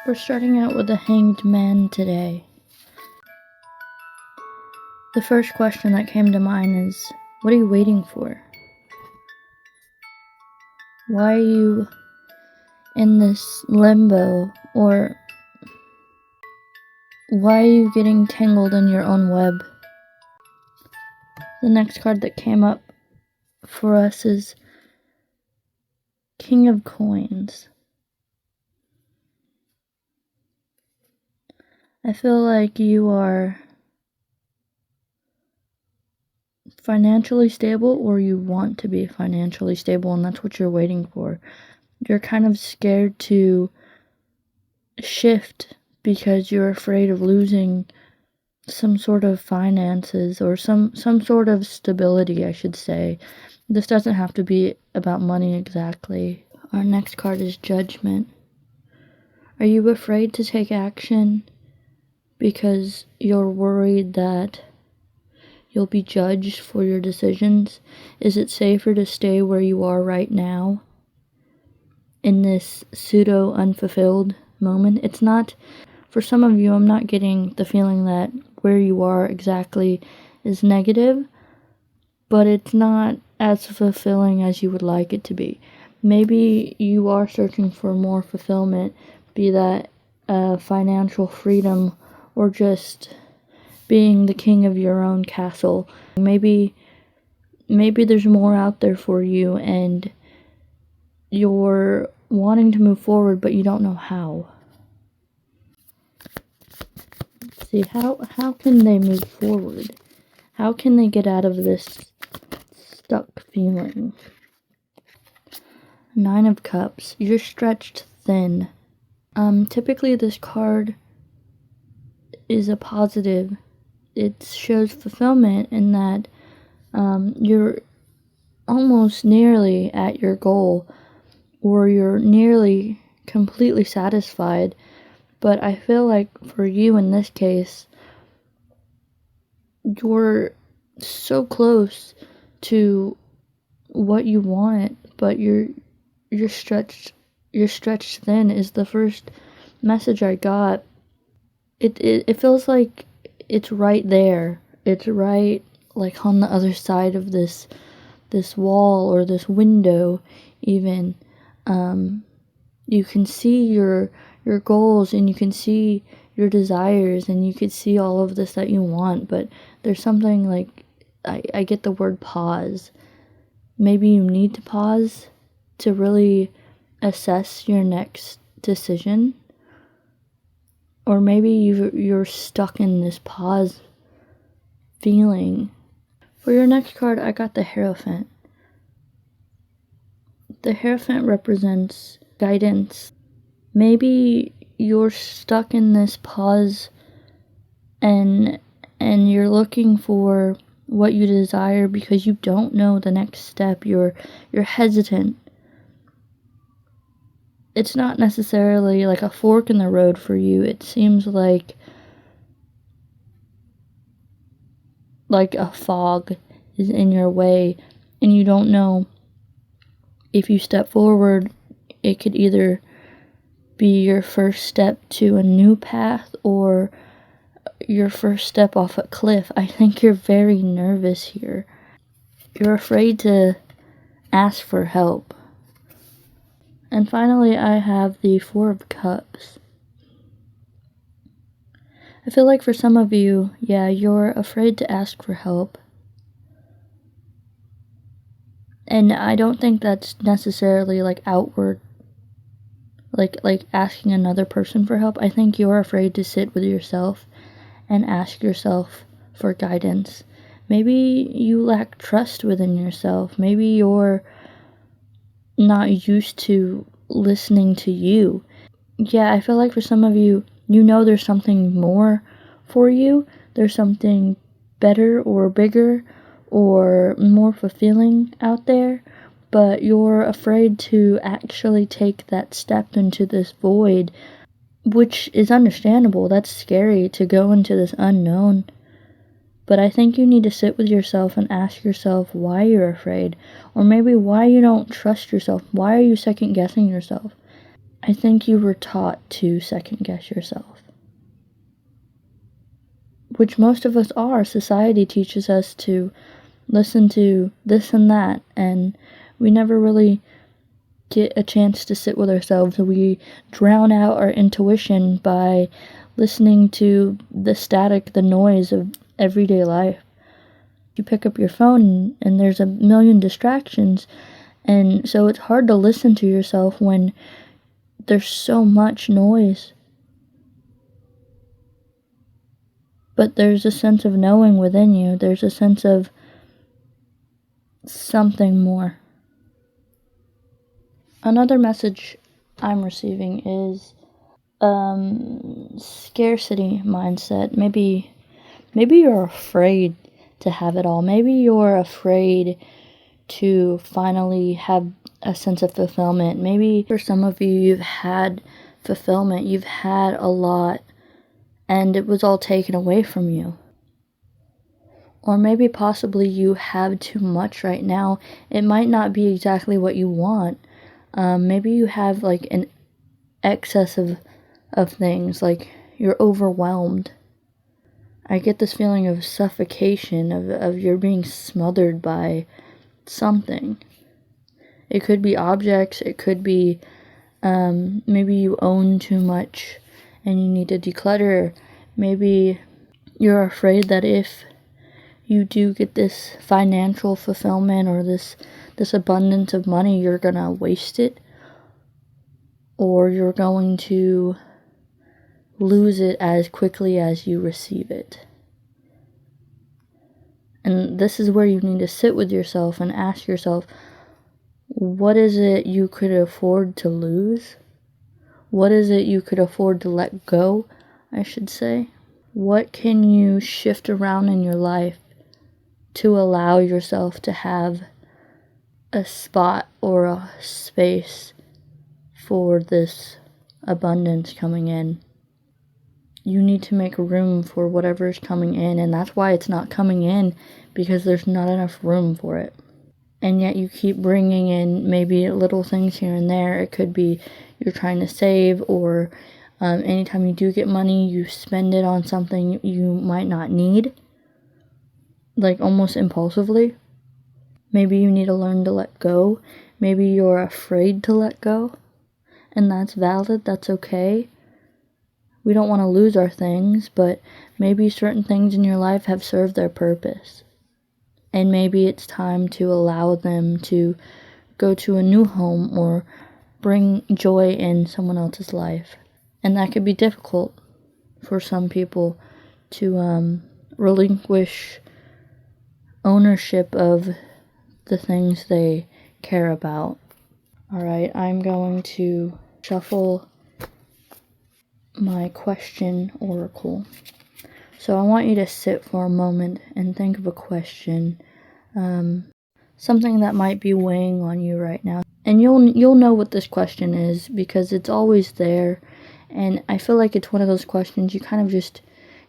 We're starting out with the Hanged Man today. The first question that came to mind is, what are you waiting for? Why are you in this limbo? Or why are you getting tangled in your own web? The next card that came up for us is King of Coins. I feel like you are financially stable, or you want to be financially stable, and that's what you're waiting for. You're kind of scared to shift because you're afraid of losing some sort of finances or some sort of stability, I should say. This doesn't have to be about money exactly. Our next card is Judgment. Are you afraid to take action because you're worried that you'll be judged for your decisions? Is it safer to stay where you are right now in this pseudo unfulfilled moment? It's not, for some of you, I'm not getting the feeling that where you are exactly is negative, but it's not as fulfilling as you would like it to be. Maybe you are searching for more fulfillment, be that financial freedom or just being the king of your own castle. Maybe there's more out there for you and you're wanting to move forward, but you don't know how. Let's see, how can they move forward? How can they get out of this stuck feeling? Nine of Cups. You're stretched thin. Typically this card is a positive. It shows fulfillment in that you're almost nearly at your goal, or you're nearly completely satisfied. But I feel like for you in this case, you're so close to what you want, but you're stretched thin is the first message I got. It feels like it's right there. It's right like on the other side of this wall or this window even. You can see your goals, and you can see your desires, and you can see all of this that you want, but there's something like, I get the word pause. Maybe you need to pause to really assess your next decision. Or maybe you're stuck in this pause feeling. For your next card, I got the Hierophant. The Hierophant represents guidance. Maybe you're stuck in this pause and you're looking for what you desire because you don't know the next step. You're hesitant. It's not necessarily like a fork in the road for you. It seems like a fog is in your way, and you don't know if you step forward, it could either be your first step to a new path or your first step off a cliff. I think you're very nervous here. You're afraid to ask for help. And finally, I have the Four of Cups. I feel like for some of you, you're afraid to ask for help. And I don't think that's necessarily like outward, like asking another person for help. I think you're afraid to sit with yourself and ask yourself for guidance. Maybe you lack trust within yourself. Maybe you're not used to listening to you. I feel like for some of you, there's something more for you. There's something better or bigger or more fulfilling out there, but you're afraid to actually take that step into this void, which is understandable. That's scary to go into this unknown. But I think you need to sit with yourself and ask yourself why you're afraid, or maybe why you don't trust yourself. Why are you second guessing yourself? I think you were taught to second guess yourself, which most of us are. Society teaches us to listen to this and that, and we never really get a chance to sit with ourselves. We drown out our intuition by listening to the static, the noise of everyday life. You pick up your phone and there's a million distractions, and so it's hard to listen to yourself when there's so much noise. But there's a sense of knowing within you. There's a sense of something more. Another message I'm receiving is scarcity mindset. Maybe you're afraid to have it all. Maybe you're afraid to finally have a sense of fulfillment. Maybe for some of you, you've had fulfillment. You've had a lot, and it was all taken away from you. Or maybe possibly you have too much right now. It might not be exactly what you want. Maybe you have like an excess of things, like you're overwhelmed. I get this feeling of suffocation, of you're being smothered by something. It could be objects, it could be maybe you own too much and you need to declutter. Maybe you're afraid that if you do get this financial fulfillment or this abundance of money, you're gonna waste it, or you're going to lose it as quickly as you receive it. And this is where you need to sit with yourself and ask yourself, what is it you could afford to lose? What is it you could afford to let go, I should say? What can you shift around in your life to allow yourself to have a spot or a space for this abundance coming in? You need to make room for whatever's coming in, and that's why it's not coming in, because there's not enough room for it. And yet you keep bringing in maybe little things here and there. It could be you're trying to save, or anytime you do get money, you spend it on something you might not need, like almost impulsively. Maybe you need to learn to let go. Maybe you're afraid to let go, and that's valid, that's okay. We don't want to lose our things, but maybe certain things in your life have served their purpose. And maybe it's time to allow them to go to a new home or bring joy in someone else's life. And that could be difficult for some people to relinquish ownership of the things they care about. Alright, I'm going to shuffle my question oracle. So I want you to sit for a moment and think of a question, something that might be weighing on you right now. And you'll know what this question is, because it's always there. And I feel like it's one of those questions you kind of just,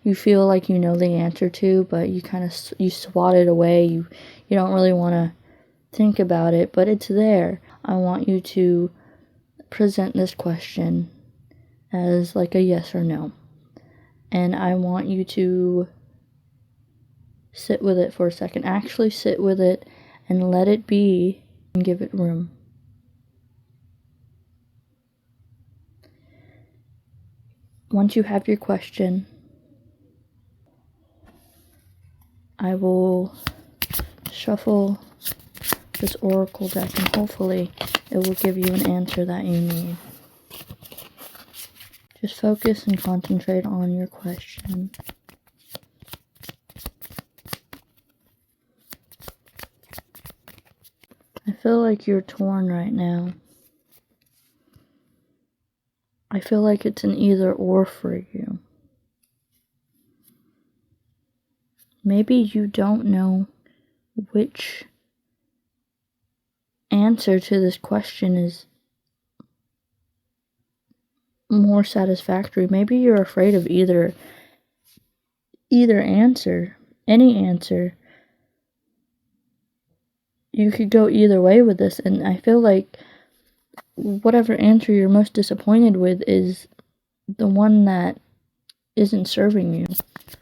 you feel like you know the answer to, but you kind of, you swat it away. You don't really want to think about it, but it's there. I want you to present this question as like a yes or no. And I want you to sit with it for a second. Actually sit with it and let it be and give it room. Once you have your question, I will shuffle this oracle deck, and hopefully it will give you an answer that you need. Just focus and concentrate on your question. I feel like you're torn right now. I feel like it's an either or for you. Maybe you don't know which answer to this question is more satisfactory. Maybe you're afraid of either answer, any answer. You could go either way with this, and I feel like whatever answer you're most disappointed with is the one that isn't serving you.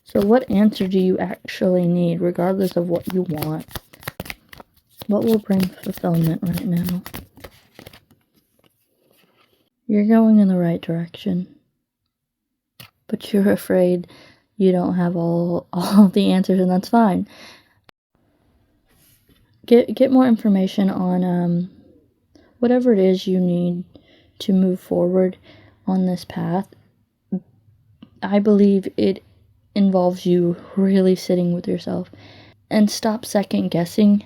So what answer do you actually need, regardless of what you want? What will bring fulfillment right now? You're going in the right direction, but you're afraid you don't have all of the answers, and that's fine. Get more information on whatever it is you need to move forward on this path. I believe it involves you really sitting with yourself and stop second guessing.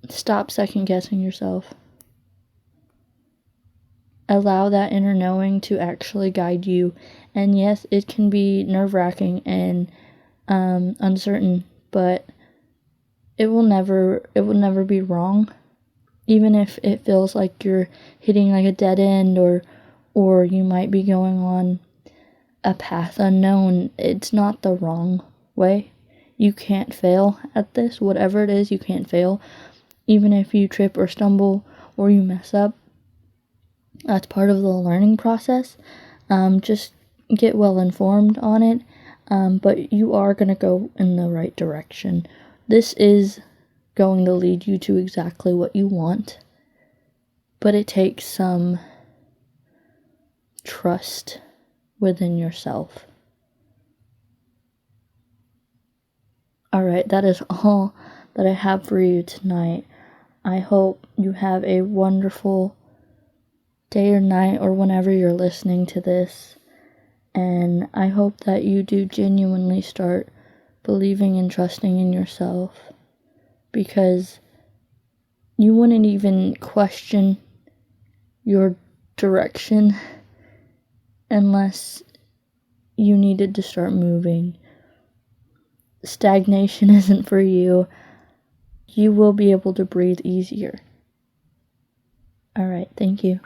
Stop second guessing yourself. Allow that inner knowing to actually guide you. And yes, it can be nerve-wracking and uncertain, but it will never be wrong. Even if it feels like you're hitting like a dead end, or you might be going on a path unknown, it's not the wrong way. You can't fail at this. Whatever it is, you can't fail. Even if you trip or stumble or you mess up, that's part of the learning process. Just get well informed on it, but you are going to go in the right direction. This is going to lead you to exactly what you want, but it takes some trust within yourself. Alright, that is all that I have for you tonight. I hope you have a wonderful day or night or whenever you're listening to this, and I hope that you do genuinely start believing and trusting in yourself, because you wouldn't even question your direction unless you needed to start moving. Stagnation isn't for you. You will be able to breathe easier. Alright, thank you.